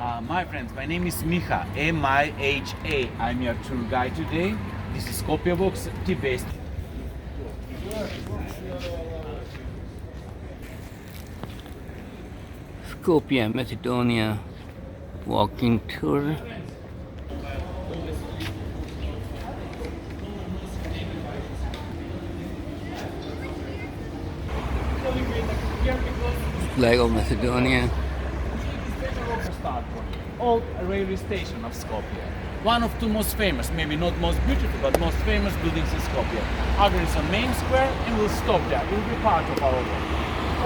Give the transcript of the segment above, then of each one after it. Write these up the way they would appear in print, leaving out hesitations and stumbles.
My friends, my name is Miha, M-I-H-A. I'm your tour guide today. This is Skopje box, Tibet. Skopje, Macedonia walking tour. Flag of Macedonia. Old railway station of Skopje. One of two most famous, maybe not most beautiful, but most famous buildings in Skopje. Other is a main square, and we'll stop there. It will be part of our work.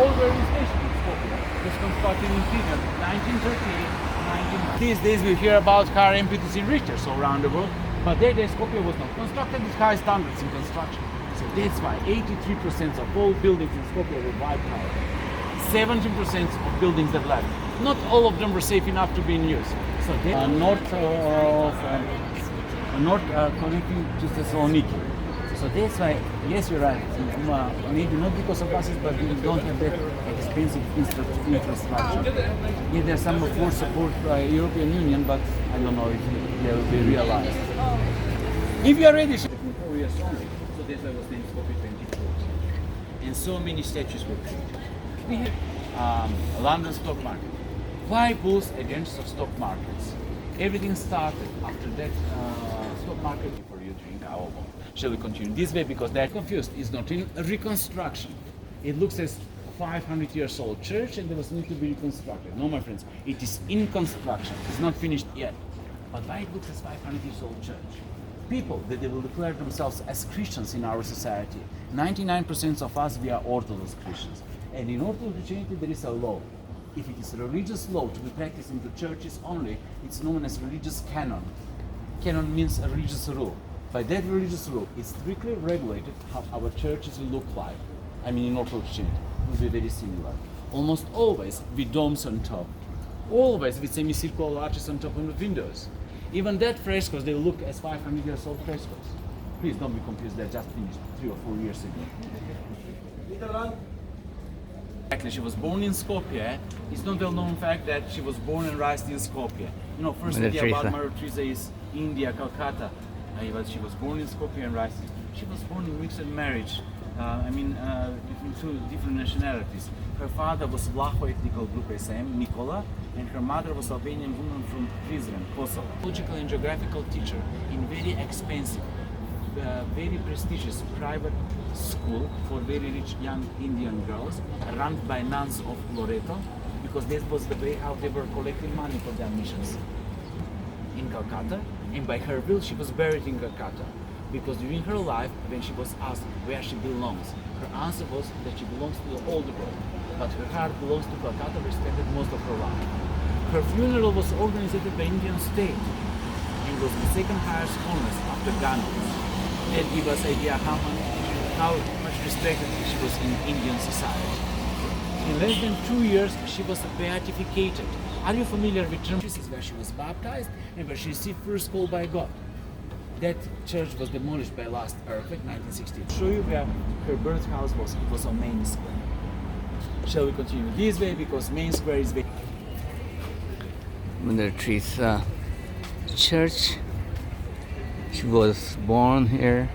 Old railway station in Skopje was constructed in period 1938. These days we hear about car amputees in Richters all around the world, but that day Skopje was not constructed with high standards in construction. So that's why 83% of all buildings in Skopje were white color. 17% of buildings that left. Not all of them were safe enough to be in use. So they are north connecting to Thessaloniki. So that's why, yes, you're right. Maybe not because of buses, but we don't have that expensive infrastructure. Yeah, there's some more support by European Union, but I don't know if they will be realized. If you are ready, 4 years only. So that's why I was named Skopje 2014. And so many statues were created. We have London stock market. Why bulls against of stock markets? Everything started after that stock market before you drink alcohol. Shall we continue this way? Because they're confused. It's not in reconstruction. It looks as 500 years old church and there was need to be reconstructed. No, my friends, it is in construction. It's not finished yet. But why it looks as 500 years old church? People that they will declare themselves as Christians in our society. 99% of us, we are Orthodox Christians. And in Orthodox Christianity, there is a law. If it is a religious law to be practiced in the churches only, it's known as religious canon. Canon means a religious rule. By that religious rule, it's strictly regulated how our churches will look like. I mean, in Orthodox Christianity, it will be very similar. Almost always with domes on top. Always with semicircular arches on top of the windows. Even that frescoes, they look as 500 years old frescoes. Please don't be confused, they're just finished 3 or 4 years ago. Exactly, she was born in Skopje. It's not a well-known fact that she was born and raised in Skopje. You know, first idea about Mother Teresa is India, Calcutta. But she was born in Skopje and raised. She was born in mixed marriage. Two different nationalities. Her father was Vlaho ethnical group SM, Nikola, and her mother was Albanian woman from Prizren, Kosovo. Logical and geographical teacher in very expensive, very prestigious private school for very rich young Indian girls, run by nuns of Loreto, because this was the way how they were collecting money for their missions in Calcutta. And by her will, she was buried in Calcutta, because during her life, when she was asked where she belongs, her answer was that she belongs to the old world, but her heart belongs to Calcutta, where she spent most of her life. Her funeral was organized by Indian state and was the second highest honors after Gandhi. That gives us an idea how much respected she was in Indian society. In less than 2 years, she was beatificated. Are you familiar with term? This is where she was baptized and where she received first call by God. That church was demolished by last earthquake, 1960. I'll show you where her birth house was. It was on Main Square. Shall we continue this way, because Main Square is very... Mother Teresa Church. She was born here,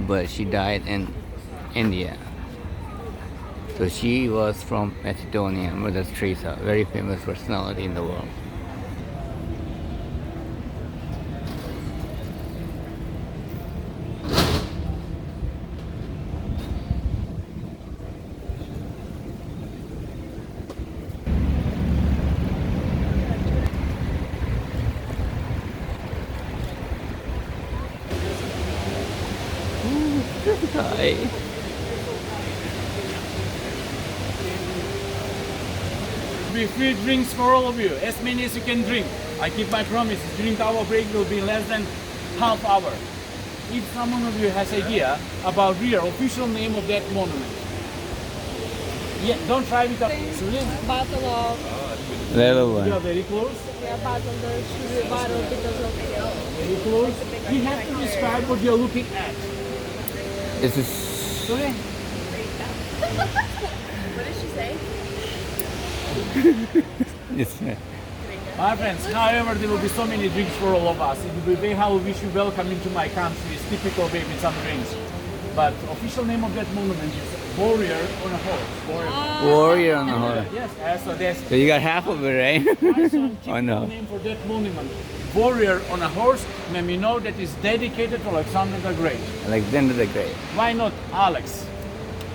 but she died in India. So she was from Macedonia, Mother Teresa, very famous personality in the world. Hi. Be free drinks for all of you, as many as you can drink. I keep my promise. During our break will be less than half hour. If someone of you has idea about real official name of that monument, yeah, don't try it up. Battle of. Little You are one. very close. Yeah, battle because of. Very close. You have to describe what you're looking at. This is Sorry? What did she say? it's My friends, however, there will be so many drinks for all of us. It will be very how we wish you welcome into my country. It's typical way with some drinks. But official name of that monument is Warrior on a Horse. Warrior on the horse. Yes, so that's So you got half of it, right? my son Oh no. name for that monument. Warrior on a horse, and we know that is dedicated to Alexander the Great. Alexander the Great. Why not Alex?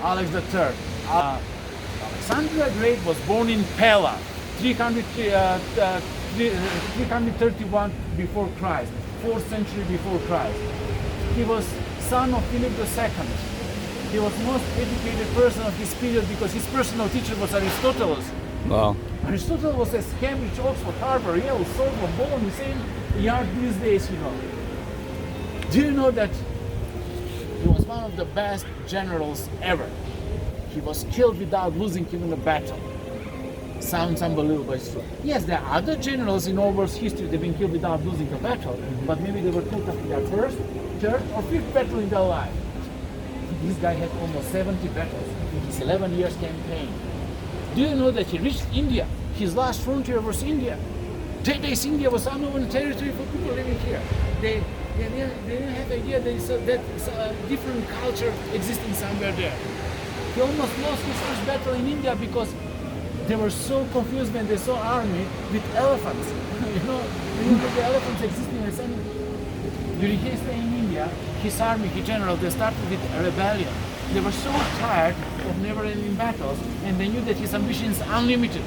Alex the Third. Alexander the Great was born in Pella, 331 before Christ, 4th century before Christ. He was son of Philip II. He was most educated person of his period because his personal teacher was Aristotle. Wow. Aristotle was at Cambridge, Oxford, Harvard, Yale, Sorbonne, Bologna, same yard these days, you know. Do you know that he was one of the best generals ever? He was killed without losing even a battle. Sounds unbelievable, but it's true. Yes, there are other generals in all world's history that have been killed without losing a battle, but maybe they were killed after their first, third, or fifth battle in their life. This guy had almost 70 battles in his 11 years campaign. Do you know that he reached India? His last frontier was India. Today's India was unknown territory for people living here. They didn't have idea that different culture existing somewhere there. He almost lost his first battle in India because they were so confused when they saw army with elephants. you know the elephants existing in some. During his stay in India, his army, his general, they started with a rebellion. They were so tired of never-ending battles, and they knew that his ambition is unlimited.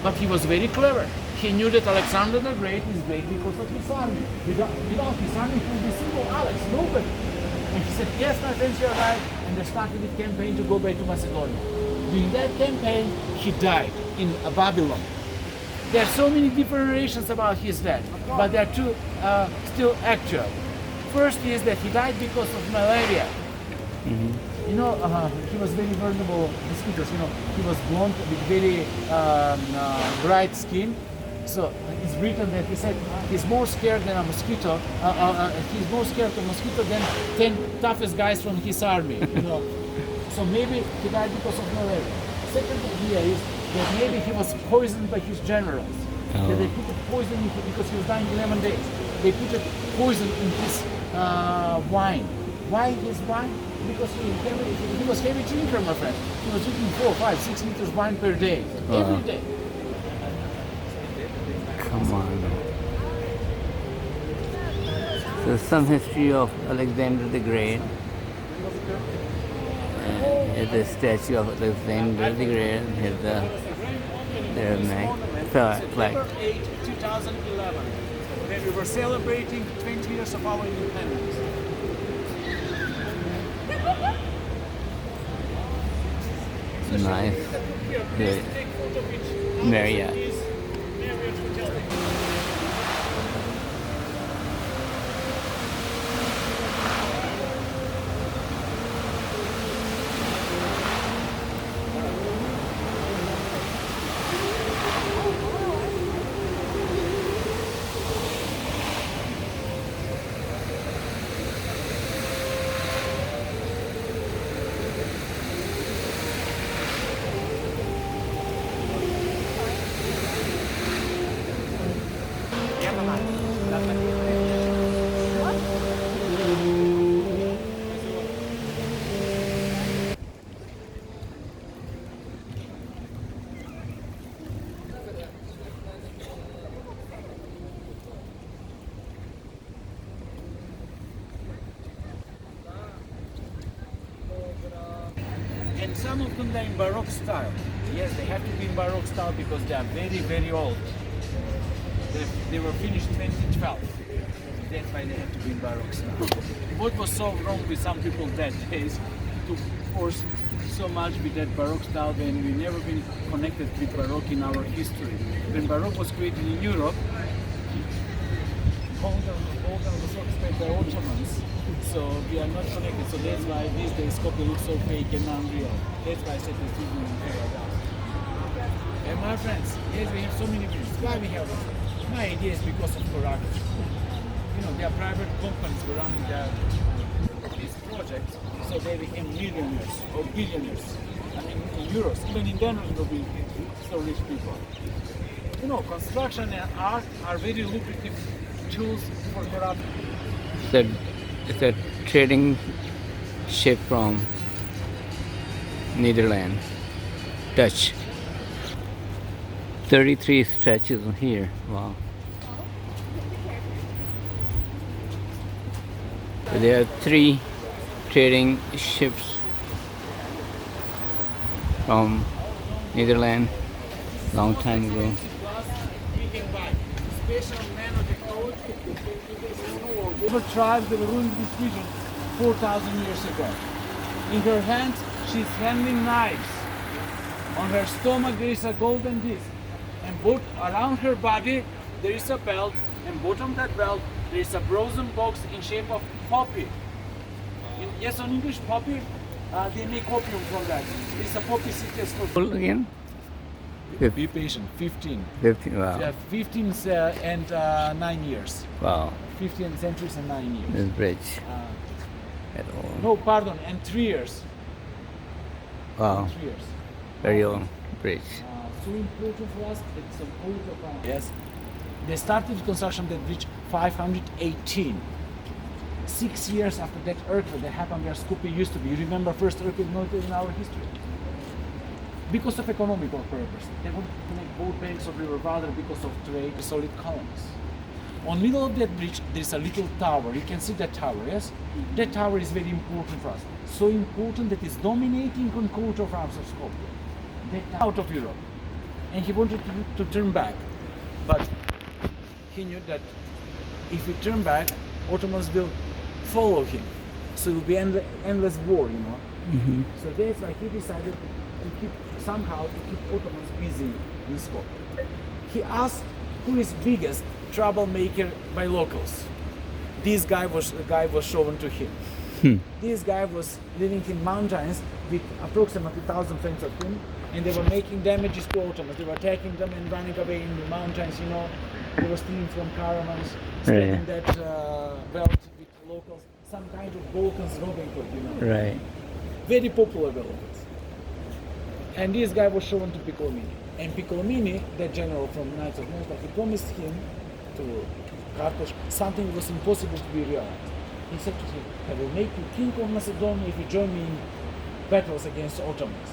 But he was very clever. He knew that Alexander the Great is great because of his army. Without his army, he would be simple Alex, nobody. And he said, yes, my friends, you're right. And they started the campaign to go back to Macedonia. During that campaign, he died in Babylon. There are so many different narrations about his death, but there are two still actual. First is that he died because of malaria. You know, he was very vulnerable to mosquitoes. You know, he was blonde with very bright skin. So it's written that he said he's more scared than a mosquito. He's more scared of a mosquito than 10 toughest guys from his army. You know, so maybe he died because of malaria. Second idea is that maybe he was poisoned by his generals. That they put poison in him because he was dying 11 days. They put poison in his wine. Why his wine? Because he was heavy drinker, my friend. He was drinking 4, 5, 6 liters wine per day, every day. Come on. So some history of Alexander the Great. Here's the statue of Alexander the Great. Here's the flag. September 8, 2011, when we were celebrating 20 years of our independence. Nice. Good. Marriott. And some of them are in Baroque style. Yes, they have to be in Baroque style because they are very, very old. They were finished 2012. That's why they have to be in Baroque style. What was so wrong with some people that days to force so much with that Baroque style when we never been connected with Baroque in our history. When Baroque was created in Europe, Balkan was occupied by Ottomans. So we are not connected. So that's why these days Skopje looks so fake and unreal. That's why I said this evening in paradise. And my friends, yes, we have so many views. Why we have this? My idea is because of corruption. You know, there are private companies who are running these projects, so they became millionaires or billionaires. I mean, in euros. Even in Denmark, will be so rich people. You know, construction and art are very lucrative tools for corruption. It's a trading ship from Netherlands, Dutch. 33 statues here. Wow. So there are 3 trading ships from Netherlands long time ago. River tribes that were ruling this region 4,000 years ago. In her hands, she's handling knives. On her stomach, there is a golden disc. And both around her body, there is a belt. And bottom of that belt, there is a brazen box in shape of poppy. Yes, on English, poppy. They make opium from that. It's a poppy seed as for. Again? Be patient. 15. 15, wow. Yeah, 15 and 9 years. Wow. 15 centuries and 9 years. This bridge at all. No, pardon, and 3 years. Wow. 3 years. Very old bridge. So important for us, it's an old account. Yes. They started construction of that bridge 518. 6 years after that earthquake that happened where Skopje used to be. You remember first earthquake noted in our history? Because of economical purpose. They wanted to connect both banks of River Water because of trade, solid columns. On middle of that bridge, there is a little tower. You can see that tower, yes? That tower is very important for us. So important that it's dominating on coat of arms of Skopje. That out of Europe. And he wanted to turn back. But he knew that if he turn back, Ottomans will follow him. So it will be endless war, you know. Mm-hmm. So that's why he decided to keep Ottomans busy in Skopje. He asked who is biggest troublemaker by locals. This guy was shown to him. This guy was living in mountains with approximately 1,000 friends of him, and they were making damages to Ottomans. They were attacking them and running away in the mountains, you know. They were stealing from caravans, stealing that belt with locals, some kind of Balkans Robin Hood, you know. Right. Very popular with locals. And this guy was shown to Piccolomini. And Piccolomini, the general from Knights of Malta, he promised him to Carthage something that was impossible to be realized. He said to him, I will make you king of Macedonia if you join me in battles against Ottomans.